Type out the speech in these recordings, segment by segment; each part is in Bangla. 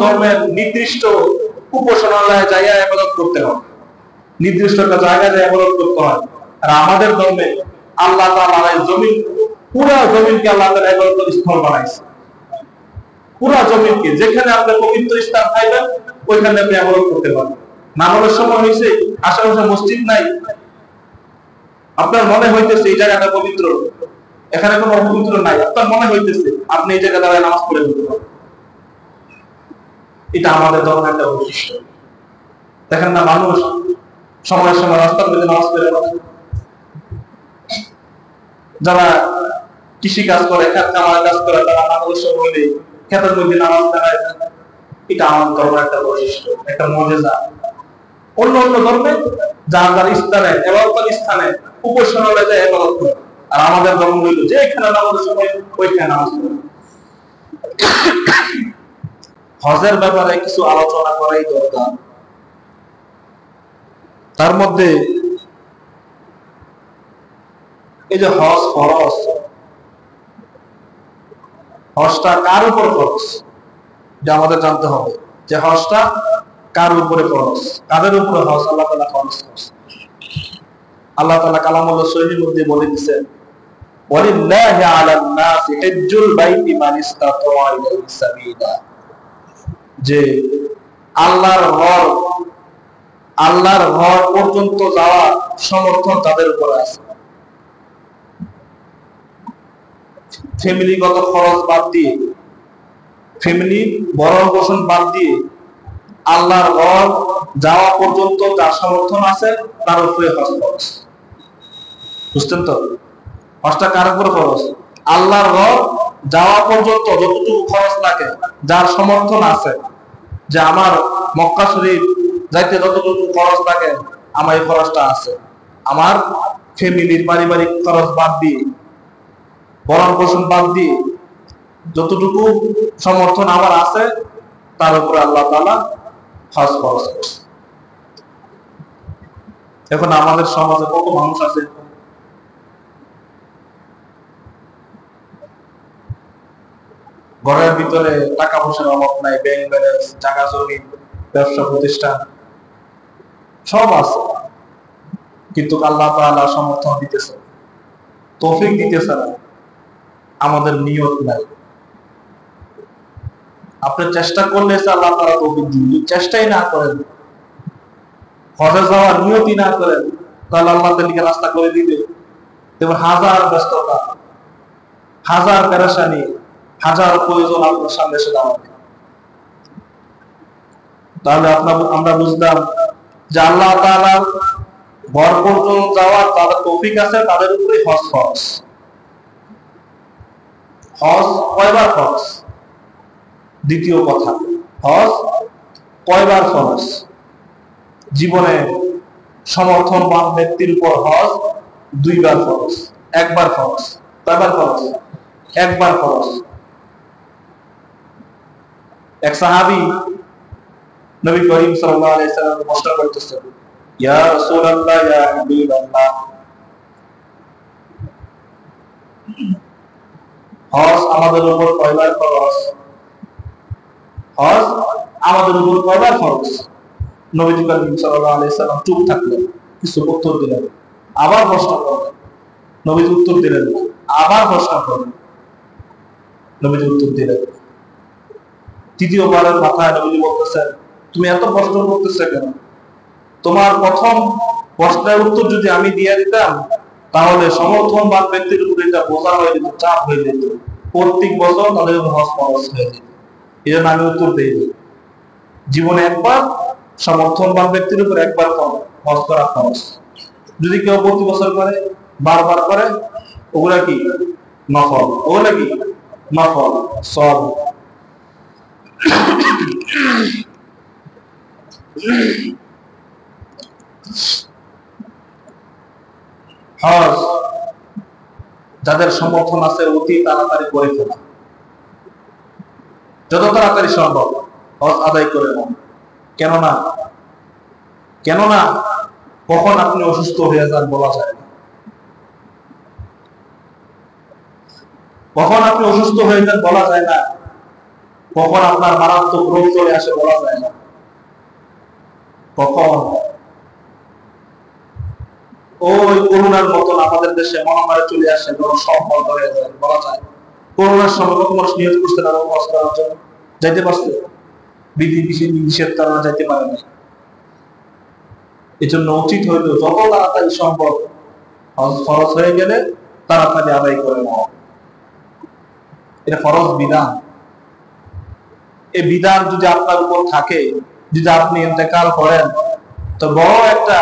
ধর্মের নির্দিষ্ট উপাসনালয়ে জায়গায় ইবাদত করতে হয়, নির্দিষ্ট একটা জায়গায় ইবাদত করতে হয়। আর আমাদের ধর্মে আল্লাহ তাআলা এই জমিন, পুরো জমিনকে আল্লাহ তাআলা ইবাদতের স্থল বানাইছে। পুরো জমিনকে, যেখানে আপনি পবিত্র স্থান পাইবেন ওইখানে আপনি ইবাদত করতে পারবেন। নামাজের সময় হয়েছে, আশেপাশে মসজিদ নাই, আপনার মনে হইতেছে এই জায়গাটা পবিত্র, এখানে কোনো অপবিত্র নাই, আপনার মনে হইতেছে আপনি এই জায়গায় দাঁড়ায় নামাজ পড়ে ফেলতে পারেন। এটা আমাদের ধর্মের একটা বৈশিষ্ট্য। দেখেন না, মানুষ সময়ের সময় রাস্তার মধ্যে নামাজ পড়ে, যারা কৃষি কাজ করে, খেত খামার কাজ করে, তারা নামাজের সময় হলে খেতের মধ্যে নামাজ দাঁড়ায়। এটা আমাদের ধর্মের একটা বৈশিষ্ট্য, একটা মজেজা। অন্য অন্য ধর্মে যার যার স্থানে, এবাদতের স্থানে উপাসনালয়ে যায় ইবাদত করে। আর আমাদের ধর্ম হইল যে এখানে নামাজের সময় ওইখানে নামাজ পড়ে। হজের ব্যাপারে কিছু আলোচনা করাই দরকার। তার মধ্যে এই যে হজ ফরজ, হজটা কার উপর ফরজ যে আমাদের জানতে হবে, যে হজটা কার উপরে ফরজ, কাদের উপরে হজ আল্লাহ তাআলা ফরজ করেছেন। আল্লাহ তাআলা কালামুল্লাহ সহিহর মধ্যে বলে দিয়েছেন, ওয়ালিল্লাহি আলান নাসি হিজ্জুল বাইতি মান ইসতাতা ইলাইহি সাবিলা, যে আল্লাহর ঘর পর্যন্ত যাওয়ার সমর্থন তাদের উপর আছে। ফ্যামিলিগত খরচ বাদ দিয়ে, ফ্যামিলি ভরণ পোষণ বাদ দিয়ে আল্লাহর ঘর যাওয়া পর্যন্ত যার সমর্থন আছে তার উপরে হজ ফরজ। বুঝতেন তো? হজটা কার উপর ফরজ? আল্লাহর ঘর যাওয়া পর্যন্ত যতটুকু খরচ লাগে, যার সমর্থন আছে, যে আমার মক্কা শরীফ যাইতে যতটুকু খরচ লাগে আমার এই খরচটা আছে, আমার ফ্যামিলির পারিবারিক খরচ বাদ দিয়ে, ভরণ পোষণ বাদ দিয়ে যতটুকু সমর্থন আমার আছে তার উপরে আল্লাহ তাআলা হজ ফরজ করেছে। এখন আমাদের সমাজে কত মানুষ আছে ঘরের ভিতরে টাকা পয়সার অভাব নাই, ব্যাংক ব্যালেন্স, জায়গা জমি, ব্যবসা প্রতিষ্ঠান সব আছে, কিন্তু আল্লাহ তাআলা সমর্থন দিতেছে, তৌফিক দিতেছে না, আমাদের নিয়ত নাই। আপনি চেষ্টা করলে আল্লাহ তাআলা তৌফিক দিবেন, চেষ্টাই না করেন, হজে যাওয়ার নিয়তই না করেন, তাহলে আল্লাহ তাআলা রাস্তা করে দিবে। এবং হাজার ব্যস্ততা, হাজার পেরেশানি, হাজার প্রয়োজন আপনার সামনে এসে দাঁড়াবে। তাহলে আমরা বুঝলাম যে আল্লাহ তাআলার ঘর পর্যন্ত যাওয়ার তাদের তৌফিক আছে, তাদের উপরে হজ ফরজ। হজ কয়বার ফরজ? দ্বিতীয় কথা, হজ কয়বার ফরজ? জীবনে সমর্থনবান ব্যক্তির উপর হজ দুইবার ফরজ, একবার ফরজ। কয়বার ফরজ? একবার ফরজ। এক সাহাবী নবী করিম সাল্লাল্লাহু আলাইহি সাল্লাম প্রশ্ন করতেছেন, ইয়া রাসূলুল্লাহ, ইয়া হাবিবাল্লাহ, হজ আমাদের উপর কয়বার ফরজ? হজ আমাদের উপর কয়বার ফরজ? নবী করিম সাল্লাল্লাহু আলাইহি সাল্লাম চুপ থাকলেন, কিছু উত্তর দিলেন, আবার প্রশ্ন করলেন, নবী উত্তর দিলেন, আবার প্রশ্ন করলেন, নবী উত্তর দিলেন। তৃতীয়বারের মাথায় নবী বলতেছেন, তুমি এত প্রশ্ন করতেছো কেন? তোমার প্রথম প্রশ্নের উত্তর যদি আমি দিয়ে দিতাম তাহলে সমর্থনবান ব্যক্তির উপর এটা বোঝা হয়ে যেত, চাপ হয়ে যেত, প্রত্যেক বছর তাদের হজ ফরজ হয়ে যেত। এই জন্য আমি উত্তর দিই, জীবনে একবার সমর্থনবান ব্যক্তির উপর একবার হজ করা ফরজ। যদি কেউ প্রতি বছর করে, বারবার করে, ওগুলা কি নফল, ওগুলা কি নফল সব। হজ যাদের সমর্থন আছে অতি তাড়াতাড়ি করে ফেলা, যত তাড়াতাড়ি সম্ভব হজ আদায় করে নেন। কেননা কখন আপনি অসুস্থ হয়ে যান বলা যায় না, কখন আপনি অসুস্থ হয়ে যান বলা যায় না। কখন আপনার মারাত্মক রোগ চলে আসে বলা যায় না। কখন ওই করোনার মতন আমাদের দেশে মহামারী চলে আসে, সব বন্ধ হয়ে যায় বলা যায়। করোনার সময় কত মানুষ নিয়োগ করতে না হজ করার জন্য যাইতে পারছে, বিধি নিষেধ কারণে যাইতে পারে না। এই জন্য উচিত হইল যত তাড়াতাড়ি সম্ভব হজ ফরজ হয়ে গেলে তাড়াতাড়ি আদায় করে নেওয়া। এটা ফরজ বিধান। এই বিধান যদি আপনার উপর থাকে, যদি আপনি ইন্তেকাল করেন, তো বড় একটা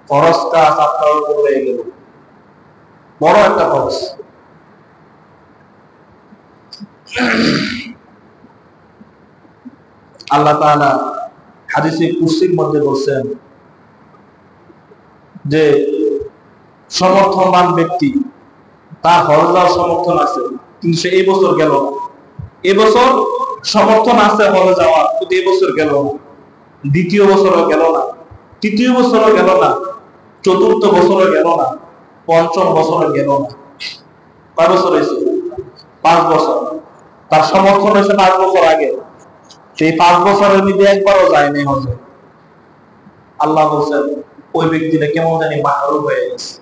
ফরজ কাজ আপনার উপর হয়ে গেল, বড় একটা ফরজ। আল্লাহ তাআলা হাদিসে কুরসির মধ্যে বলছেন যে সমর্থনবান ব্যক্তি, তার হজ যাওয়ার সমর্থন আছে, কিন্তু সে এই বছর গেল না। এবছর সমর্থন আছে হজে যাওয়ার, কিন্তু এই বছর গেল না, দ্বিতীয় বছরও গেল না, তৃতীয় বছরও গেল না, চতুর্থ বছরও গেল না, পঞ্চম বছরও গেল না। কয় বছর হয়েছে? 5 বছর। তার সমর্থন হয়েছে 5 বছর আগে। সেই 5 বছরের মধ্যে একবারও যায়নি হজে। আল্লাহ বলছেন ওই ব্যক্তিটা কেমন জানি মাহরুম হয়ে গেছে,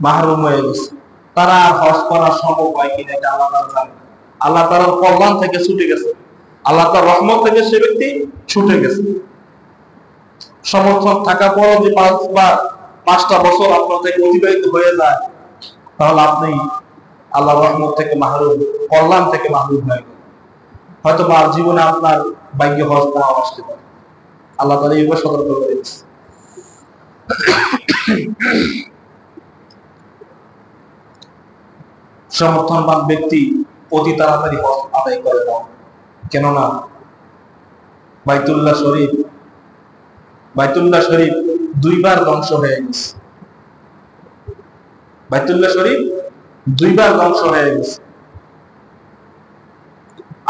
মাহরুম হয়ে গেছে। তারা হজ করা সম্ভব হয় কিনা এটা আল্লাহ তাআলা জানেন। আল্লাহ তাআলার কল্যাণ থেকে ছুটে গেছে, আল্লাহ তাআলার রহমত থেকে সে ব্যক্তি ছুটে গেছে। সমর্থন থাকার পরও যে 5টা বছর আপনার থেকে অতিবাহিত হয়ে যায়, তাহলে আপনি আল্লাহর রহমত থেকে মাহরুম, কল্যাণ থেকে মাহরুম হয়ে গেলেন। হয়তো বা জীবনে আপনার ভাগ্যে হজ নাও আসতে পারে। আল্লাহ তাআলা এইভাবে সতর্ক করে দিয়েছে। সমর্থনবান ব্যক্তি অতি তাড়াতাড়ি হজ আদায় করে নাও, কেননা বাইতুল্লাহ শরীফ 2 বার ধ্বংস হয়ে গেছে। বাইতুল্লাহ শরীফ 2 বার ধ্বংস হয়ে গেছে।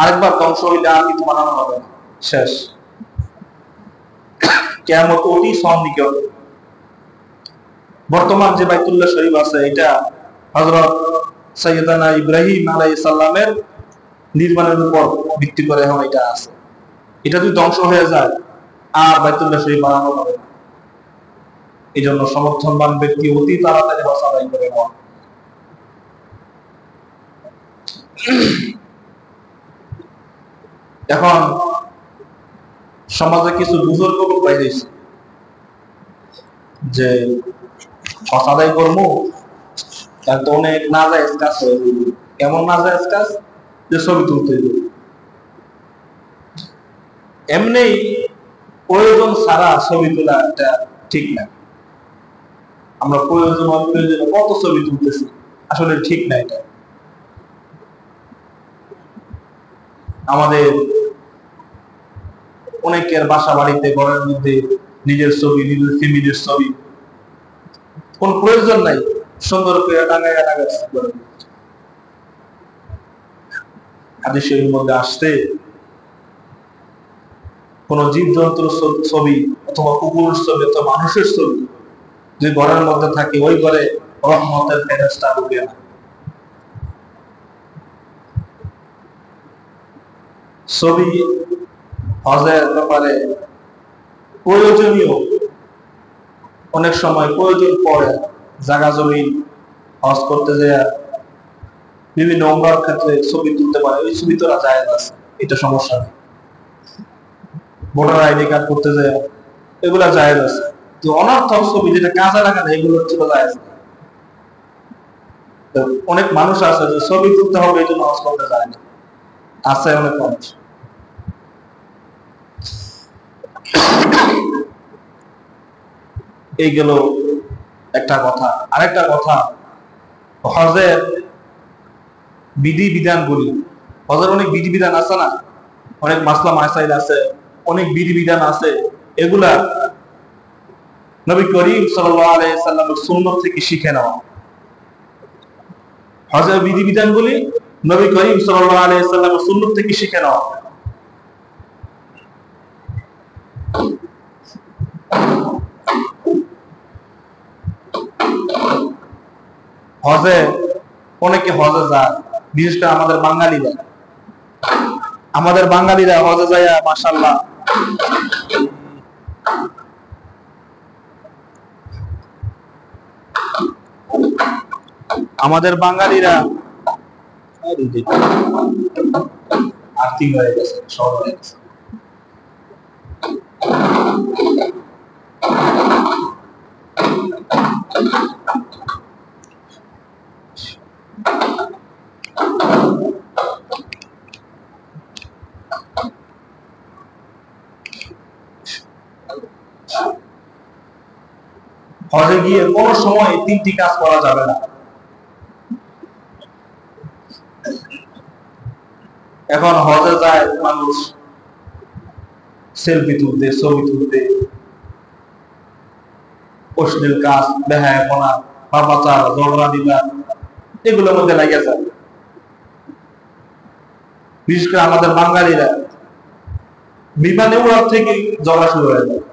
আরেকবার ধ্বংস হইলে আর কিছু বানানো হবে না, শেষ। কিয়ামত অতি সন্নিকট। বর্তমান যে বাইতুল্লাহ শরীফ আছে, এটা হযরত সাইয়েদানা ইব্রাহিম আলাইহিস সালামের নির্মাণের উপর ভিত্তি করে এখন এটা আছে। এটা যদি ধ্বংস হয়ে যায় আর বাইতুল্লাহ শরীফ বানানো হবে না। এই জন্য সমর্থনবান ব্যক্তি অতি তাড়াতাড়ি হজ আদায় করে নেওয়া। এখন সমাজে কিছু বুজুর্গ বাইরে যে হজ আদায় করবো, তার তো অনেক নাজায়েজ কাজ হয়ে যাবে। কেমন নাজায়েজ কাজ? যে ছবি তুলতে হবে। এমনি প্রয়োজন ছাড়া ছবি তোলা এটা ঠিক না। আমরা প্রয়োজন অপ্রয়োজনে কত ছবি তুলতেছি, আসলে ঠিক না এটা। আমাদের অনেকের বাসা বাড়িতে ঘরের মধ্যে নিজের ছবি, নিজের ফ্যামিলির ছবি, কোন প্রয়োজন নাই, সুন্দর করে টাঙায় হাদিসের মধ্যে আসছে কোন জীবজন্তুর ছবি অথবা কুকুরের ছবি অথবা মানুষের ছবি যে ঘরের মধ্যে থাকে, ওই ঘরে রহমতের ফেরেশতা ঢুকে না। ছবি হজের ব্যাপারে প্রয়োজনীয়, অনেক সময় প্রয়োজন পড়ে। জায়গা জমি হজ করতে যায় বিভিন্ন উমরার ক্ষেত্রে ছবি তুলতে পারে, ওই ছবি তোলা জায়েজ আছে, এটা সমস্যা নেই। ভোটার আইডি কার্ড করতে যায়, এগুলা জায়েজ আছে। তো অনর্থক ছবি যেটা কাজে লাগা না, এগুলো হচ্ছে জায়েজ না। অনেক মানুষ আছে যে ছবি তুলতে হবে এই জন্য হজ করতে যায় না, আছে অনেক মানুষ। এই গেল একটা কথা। আরেকটা কথা, হজের বিধি বিধানগুলি, হজের অনেক বিধি বিধান আছে না, অনেক মাসলা মাসাইল আছে, অনেক বিধি বিধান আছে। এগুলা নবী করিম সাল্লাল্লাহু আলাইহি সাল্লামের সুন্নাত থেকে শিখে নেওয়া। হজের বিধি বিধানগুলি নবী করিম সাল্লাল্লাহু আলাইহি সাল্লামের সুন্নাত থেকে শিখে নেওয়া। হজে অনেকে হজে যায়, বিশেষ করে আমাদের বাঙালিরা হজে যায় মাশাআল্লাহ আমাদের বাঙালিরা আর্থিক হয়ে গেছে, সব হয়ে গেছে। হজে গিয়ে কোন সময় তিনটি কাজ করা যাবে না। এখন হজে যায় মানুষ সেলফি তুলতে, ছবি তুলতে, অশ্লীল কাজ, বেহায়াপনা, পাপাচার, ঝগড়া দিবা, এগুলোর মধ্যে লেগে যায়। বিশেষ করে আমাদের বাঙালিরা বিমানে উড়ার থেকে ঝগড়া শুরু হয়ে যায়।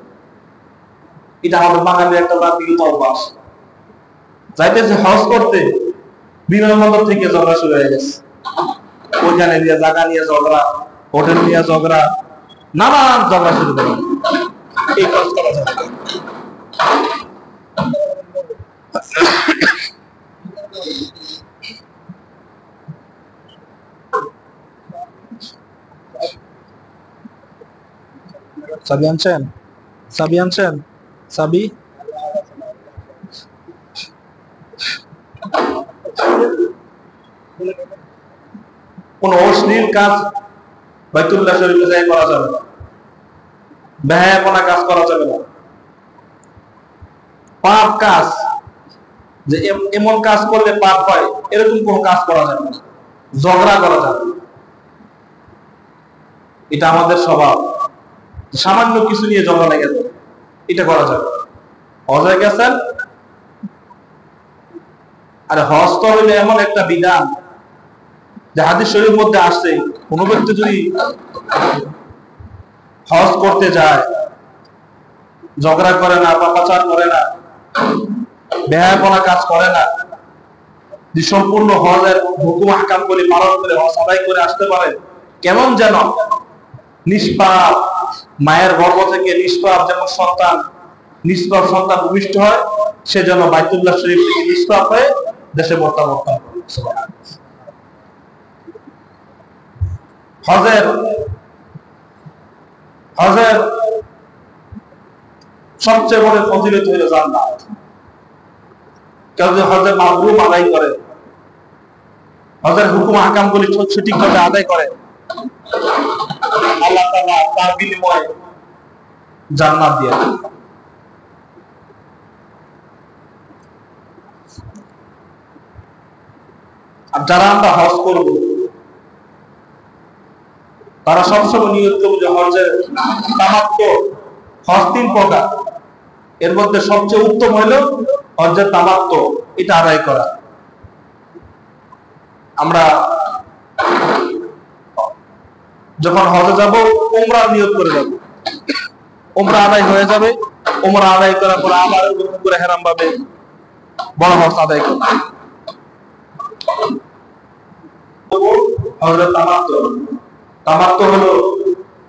এটা আমাদের বাঙালির একটা জাতিগত অভ্যাস। যাইতেছে হজ করতে, বিমানবন্দর থেকে ঝগড়া শুরু হয়ে গেছে। ওইখানে দিয়ে জায়গা নিয়ে ঝগড়া, হোটেল নিয়ে ঝগড়া, নানান ঝগড়া শুরু করে। এই কাজ করা যাবে না। চাবি আনছেন? চাবি আনছেন? চাবি কোন অশ্লীল কাজ বাইতুল্লাহ শরীফে যাই করা যাবে না। বেহায়াপনা কাজ করা যাবে না। পাপ কাজ, যে এমন কাজ করলে পাপ হয়, এরকম কোন কাজ করা যাবে না। ঝগড়া করা যাবে না। এটা আমাদের স্বভাব। সামান্য কিছু নিয়ে ঝগড়া লেগে যাবে, এটা করা যাবে। হজে গেছেন, আর হজ তো হইলে এমন একটা বিধান যে হাদিস শরীফের মধ্যে আসছে, কোন ব্যক্তি যদি হজ করতে যায়, ঝগড়া করে না, পাপাচার করে না, বেহায়াপনা কাজ করে না, যে সম্পূর্ণ হজের হুকুম আহকাম করে পালন করে হজ আদায় করে আসতে পারে, কেমন যেন নিষ্পাপ, মায়ের গর্ভ থেকে নিষ্পাপ যেমন নিষ্পাপ সন্তান ভূমিষ্ঠ হয়, সে যেন বাইতুল্লাহ শরীফ থেকে নিষ্পাপ হয়ে দেশে প্রত্যাবর্তন করে। হজের সবচেয়ে বড় ফজিলত হইল জান্নাত। কেউ যদি হজের মাবরুর আদায় করে, হজের হুকুম আহকাম গুলি সঠিকভাবে আদায় করে, আল্লাহ তাআলা তার বিনিময়ে জান্নাত দিয়ে দেন। আর যারা আমরা হজ করব, তারা সবসময় নিয়ত করবে যে হজের তামাত্তু, হজ 3 প্রকার, এর মধ্যে সবচেয়ে উত্তম হইল হজের তামাত্তু, এটা আদায় করা। আমরা যখন হজে যাব, উমরার নিয়ত করে যাব। উমরা আদায় হয়ে যাবে, উমরা আদায় করার পর আবার করে হেরাম ভাবে বড় হজ আদায় করব। হজের তামাত্তু হলো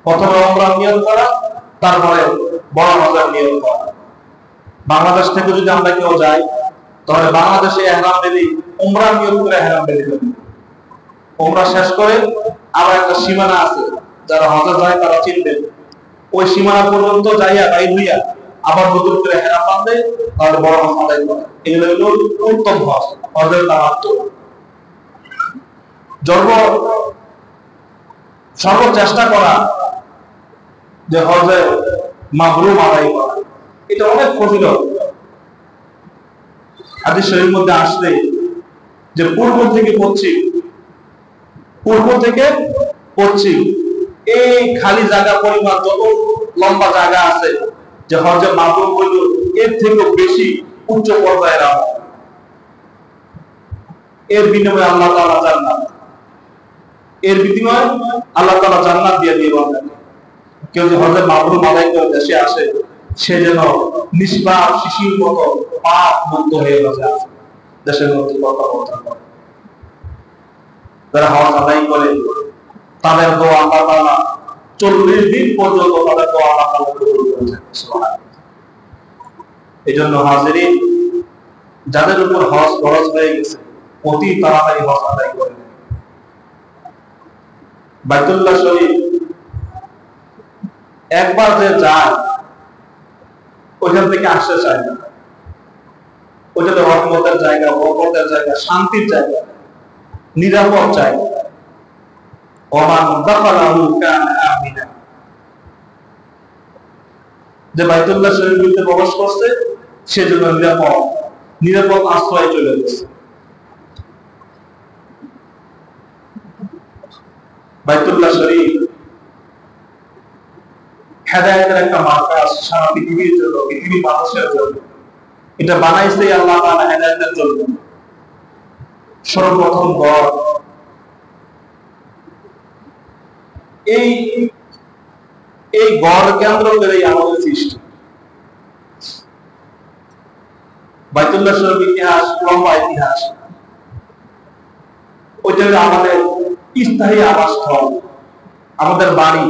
প্রথমে উমরা নিয়ত করা, তারপরে বড় হজের নিয়ত করা। বাংলাদেশ থেকে যদি আমরা কেউ যাই, তাহলে বাংলাদেশে ইহরাম বেঁধে উমরা নিয়ত করে ইহরাম বেঁধে ফেলবে। উমরা শেষ করে আবার একটা সীমানা আছে, যারা হজে যায় তারা চিনবেন, ওই সীমানা পর্যন্ত যাইয়া বাইর হইয়া আবার নতুন করে ইহরাম বাঁধে, তাহলে বড় হজ আদায় করে। এগুলো হলো উত্তম হজ, হজের তামাত্তু। সর্ব চেষ্টা করা যে হজে মাবরুর আদায় করা, এটা অনেক ফজিলত। হাদিস শরীফের মধ্যে আসলে যে পূর্ব থেকে পশ্চিম এই খালি জায়গা পরিমাণ যত লম্বা জায়গা আছে, যে হজে মাবরুর হইল এর থেকে বেশি উচ্চ পর্যায়ের আমল। এর বিনিময়ে আল্লাহ তাআলা জান্নাত দিয়ে দিবেন। কেউ যদি হজে মাবরুর আদায় করে দেশে আসে, সে যেন নিষ্পাপ শিশুর মতো পাপ মুক্ত হয়ে গেছে, দেশের মধ্যে প্রত্যাবর্তন করে। যারা হজ আদায় করে তাদের দোয়া আল্লাহ তাআলা 40 দিন পর্যন্ত তাদের দোয়া আল্লাহ তাআলা কবুল করেছেন। সুবহানাল্লাহ। এজন্য হাজিরিন, যাদের উপর হজ ফরজ হয়ে গেছে অতি তাড়াতাড়ি হজ আদায় করে নেন। বাইতুল্লাহ শরীফ একবার যে যায় ওইখান থেকে আসতে চায় না। ওইটা রহমতের জায়গা, বরকতের জায়গা, শান্তির জায়গা, নিরাপদ জায়গা। ওমান দাখালাহু কানা আমিনা। যে বাইতুল্লাহ শরীফে প্রবেশ করছে সেজন্য নিরাপদ আশ্রয়ে চলে গেছে। বাইতুল্লাহ শরীফ হেদায়েতের একটা মার্কাজ সারা পৃথিবীর জন্য, পৃথিবীর মানুষের জন্য। এটা বানাইছে আল্লাহ তাআলা হেদায়েতের জন্য। সর্বপ্রথম ঘর এই গড় কেন্দ্র করেই আমাদের সৃষ্টি। বাইতুল্লাহ শরীফ ইতিহাস, লম্বা ইতিহাস। ওইটা আমাদের স্থায়ী আবাসস্থল, আমাদের বাড়ি।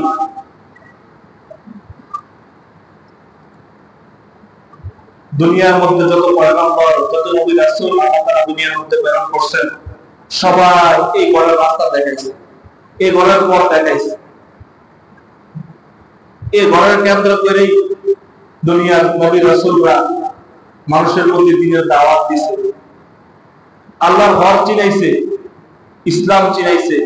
দুনিয়ার মধ্যে যত পয়গম্বর, যত নবী রাসূল আল্লাহ তাআলা দুনিয়ার মধ্যে প্রেরণ করছেন, সবাই এই গড়ের রাস্তা দেখাইছে, এই গড়ের পথ দেখাইছে। এই গড়ের কেন্দ্র করেই দুনিয়ার নবী রাসূলরা মানুষের মধ্যে দ্বীনের দাওয়াত দিয়েছে, আল্লাহর ঘর চিনাইছে, ইসলাম চিনাইছে।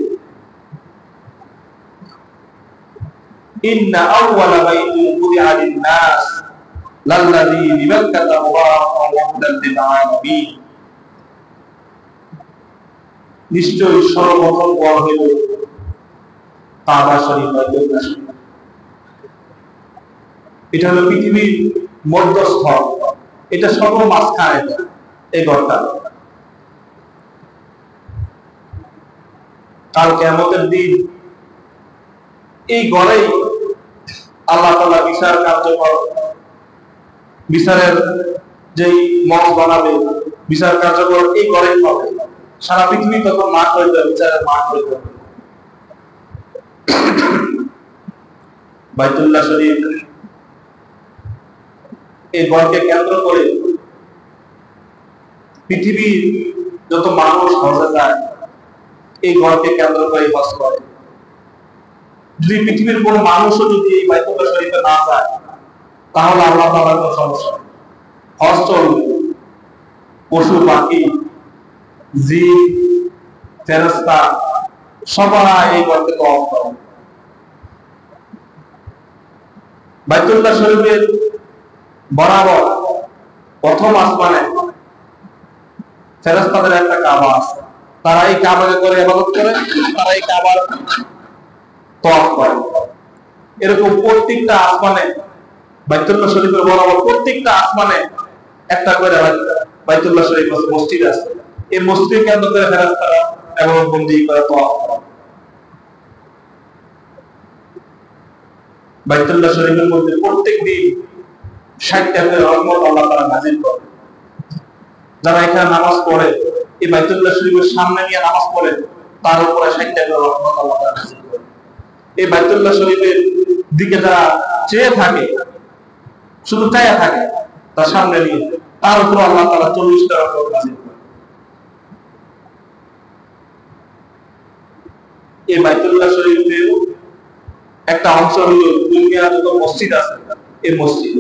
ইন্না আউওয়ালা বাইতিন বুদিআ লিন-নাস লাল্লাযী বিবাক্কাতা মুবারাকান ওয়া হুদাল লিল-আলামিন। নিশ্চয়ই সর্বপ্রথম ঘর হইল কাবা শরীফ, বাইতুল্লাহ শরীফ। এটা হলো পৃথিবীর মধ্যস্থল, এটা সর্ব মাঝখানে এই ঘরটা। কাল কিয়ামতের দিন এই ঘরেই আল্লাহ তাআলা বিচার কার্যকর, বিচারের যেই মঞ্চ বানাবে, বিচার কার্যকর এই ঘরেই হবে। সারা পৃথিবী তখন মাঠ হয়ে যাবে, বিচারের মাঠ হয়ে যাবে। বাইতুল্লাহ শরীফ এই ঘরকে কেন্দ্র করে পৃথিবীর যত মানুষ হজে যায় এই ঘরকে কেন্দ্র করে হজ করে। যদি পৃথিবীর কোন মানুষও যদি এই বাইতুল্লাহ শরীফে না যায় তাহলে আল্লাহ তাআলার কোনো সমস্যা নেই, হজ চলবে। পশু পাখি, জিন, ফেরেশতা সবাই এই ঘরকে তওয়াফ করে। বাইতুল্লাহ শরীফের বরাবর প্রথম আসমানে ফেরেশতাদের একটা কাবা আছে, তারা এই কাবাকে করে ইবাদত করে, তারা এই কাবার তওয়াফ করে। এরকম প্রত্যেকটা আসমানে বাইতুল্লাহ শরীফের বরাবর প্রত্যেকটা আসমানে একটা করে বাইতুল্লাহ শরীফ মসজিদ আছে। এই মসজিদ কেন্দ্র করে ফেরেশতারা এবং বন্দী করে তওয়াফ করে। বাইতুল্লাহ শরীফের মধ্যে প্রত্যেকদিন 60টা করে রহমত আল্লাহ তাআলা নাযিল করে। যারা এখানে নামাজ পড়ে, এই বাইতুল্লাহ শরীফের সামনে নিয়ে নামাজ পড়ে, তার উপরে 60টা করে রহমত আল্লাহ তাআলা নাযিল করে। এই বাইতুল্লাহ শরীফের দিকে যারা চেয়ে থাকে, শুধু চায়া থাকে, তার সামনে নিয়ে তার উপর আল্লাহ তাআলা 40টা রহমত নাযিল করে। এই বাইতুল্লাহ শরীফের একটা অংশ হলো দুনিয়ার যত মসজিদ আছে এই মসজিদ।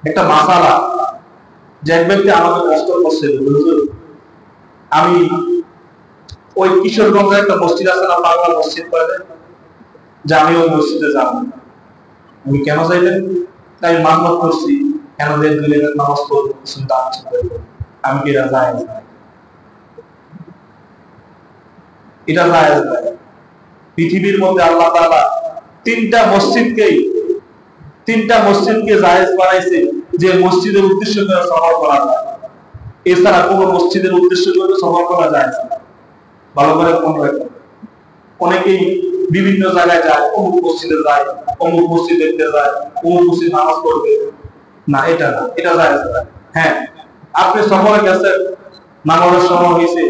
একটা মাসালা যে এক ব্যক্তি আমাকে কষ্ট করছে, আমি ওই কিশোরগঞ্জের একটা মসজিদ আছে না, বাংলা মসজিদ বলে, যে আমি ওই মসজিদে যাব। আমি কেন যাইবেন? তাই মান্যত করছি, কেন যে 2 রাকাত নামাজ পড়বো, কিছু দান করবো। আমি কি এটা জায়েজ? এটা জায়েজ নয়। পৃথিবীর মধ্যে আল্লাহ তাআলা 3টা মসজিদকে জায়েজ বানাইছে, যে মসজিদের উদ্দেশ্য করে সফর করা যায়। এছাড়া কোনো মসজিদের উদ্দেশ্য করে সফর করা যায় না। ভালো করে মনে রাখবেন। অনেকেই বিভিন্ন জায়গায় যায়, অমুক মসজিদে যায়, অমুক মসজিদ দেখতে যায়, অমুক মসজিদ নামাজ পড়বে। না, এটা না, এটা জায়েজ না। হ্যাঁ, আপনি সফরে গেছেন, নামাজের সময় হয়েছে,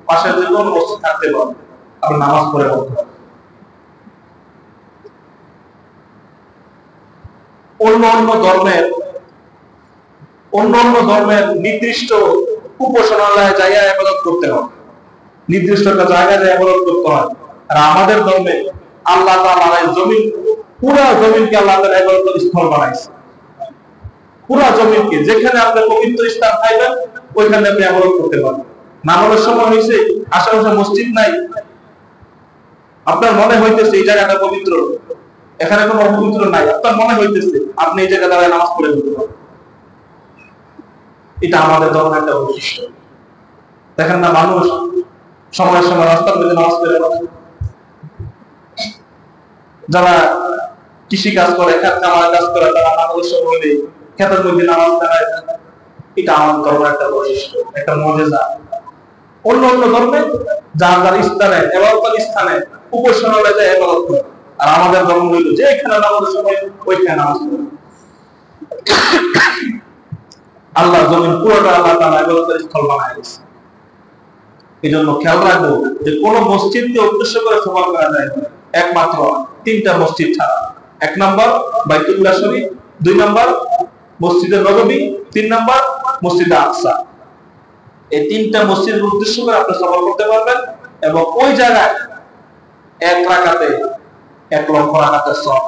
পাশে যে কোনো মসজিদ থাকতে পারেন, আপনি নামাজ পড়ে বলতে পারেন। অন্য অন্য ধর্মের নির্দিষ্ট উপাসনালয়ে জায়গায় ইবাদত করতে হয়, নির্দিষ্ট একটা জায়গায় ইবাদত করতে হয়। আর আমাদের ধর্মে আল্লাহ তাআলা জমিন, পুরা জমিনকে আল্লাহ তাআলা ইবাদতের স্থল বানাইছে। পুরা জমিনকে, যেখানে আপনি পবিত্র স্থান পাইবেন ওইখানে আপনি ইবাদত করতে পারবেন। নামাজের সময় হয়েছে, আশেপাশে মসজিদ নাই, আপনার মনে হইতেছে এই জায়গাটা পবিত্র, এখানে কোনো অপবিত্র নাই, আপনার মনে হইতেছে, আপনি এই জায়গায় দাঁড়ায় নামাজ পড়ে ফেলতে পারেন। এটা আমাদের ধর্মের একটা বৈশিষ্ট্য। দেখেন না, মানুষ সময়ের সময় রাস্তার মধ্যে নামাজ পড়ে, যারা কৃষি কাজ করে, খেত খামার কাজ করে, তারা নামাজের সময় হলে খেতের মধ্যে নামাজ দাঁড়ায়। এটা আমাদের ধর্মের একটা বৈশিষ্ট্য, একটা মজেজা। অন্য ধর্মে যার যার স্থানে, এবাদতের স্থানে, উপাসনালয়ে যায় ইবাদত করে। আর আমাদের ধর্ম হইল যে এখানে নামাজের সময় ওইখানে নামাজ পড়ে। আল্লাহ জমিন পুরোটা আল্লাহ তাআলা ইবাদতের স্থল বানায় দিয়েছে। এই জন্য খেয়াল রাখবো যে কোন মসজিদকে উদ্দেশ্য করে সফর করা যায় একমাত্র তিনটা মসজিদ ছাড়া। 1 নম্বর বাইতুল্লাহ শরীফ, 2 নম্বর মসজিদে নববী, 3 নম্বর মসজিদে আকসা। এই তিনটা মসজিদের উদ্দেশ্য করে আপনি সফর করতে পারবেন, এবং ওই জায়গায় এক রাকাতে 1 লক্ষ রাকাতের সওয়াব,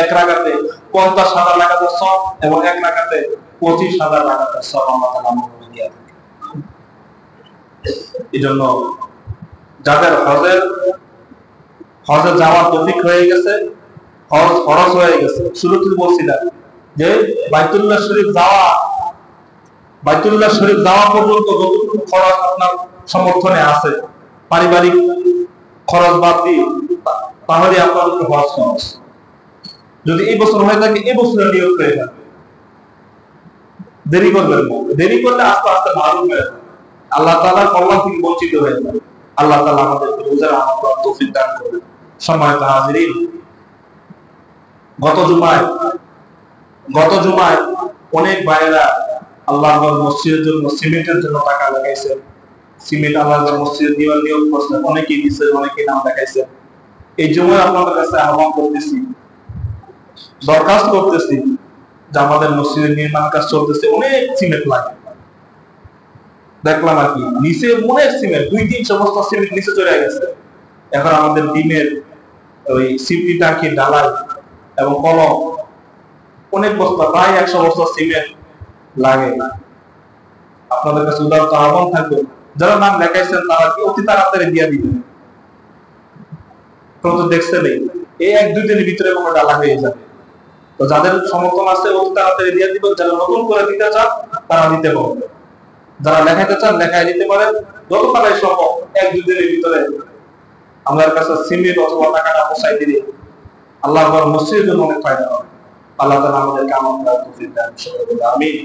এক রাকাতে 50,000 রাকাতের সওয়াব, এবং এক রাকাতে 25,000 রাকাতের সওয়াব আল্লাহ তাআলা আমাদের দিয়ে থাকেন। এজন্য যাদের হজে যাওয়ার তৌফিক হয়ে গেছে, হজ ফরজ হয়ে গেছে, শুরুতে বলছিলাম যে বাইতুল্লাহ শরীফ যাওয়া পর্যন্ত যতটুকু খরচ আপনার সমর্থনে আছে, পারিবারিক খরচ বাদ দিয়ে, তাহলে আপনার উপর হজ খরচ। যদি এই বছর হয়ে থাকে, এই বছরের নিয়োগ হয়ে যাবে, দেরি করবেন না। দেরি করলে আস্তে আস্তে মারুফ হয়ে যাবে, আল্লাহ তাআলার কল্যাণ থেকে বঞ্চিত হয়ে যাবে। আল্লাহ তাআলা আমাদেরকে বুঝার আমল করার তৌফিক দান করুন। সম্মানিত হাজিরিন, গত জুমায় অনেক ভাইয়েরা আল্লাহর মসজিদের জন্য সিমেন্টের জন্য টাকা লাগাইছেন। সিমেন্ট আল্লাহর মসজিদে দেওয়ার নিয়োগ করছেন, অনেকেই দিচ্ছেন, অনেকেই নাম দেখাইছেন। এই জুমায় আপনাদের কাছে আহ্বান করতেছি, দরখাস্ত করতেছি যে আমাদের মসজিদের নির্মাণ কাজ চলতেছে, অনেক সিমেন্ট লাগে। দেখলাম আর কি, নিচে অনেক সিমেন্ট, 2-300 বস্তা সিমেন্ট নিচে চলে গেছে। এখন আমাদের টিমের ওই সিপি টাঙ্কি, ঢালাই এবং কলম, অনেক বস্তা, প্রায় 100 বস্তা সিমেন্ট লাগে। আপনাদের কাছে উদারত আহ্বান থাকবে, যারা নাম লেখাইছেন তারা কি অতি তাড়াতাড়ি দিয়ে দিবেন। তো দেখছেন এই 1-2 দিনের ভিতরে কোনো ডালা হয়ে যাবে। তো যাদের সমর্থন আছে অতি তাড়াতাড়ি দিয়ে দিবেন। যারা নতুন করে দিতে চান তারা দিতে পারবে, যারা লেখাইতে চান লেখাই দিতে পারেন। যত তাড়াতাড়ি সম্ভব 1-2 দিনের ভিতরে আমাদের কাছে সিমেন্ট অথবা টাকাটা পৌঁছাই দিলে আল্লাহর মসজিদের জন্য অনেক ফায়দা হবে। আল্লাহ তাআলা আমাদেরকে আমল করার তৌফিক দান করুন। আমিন।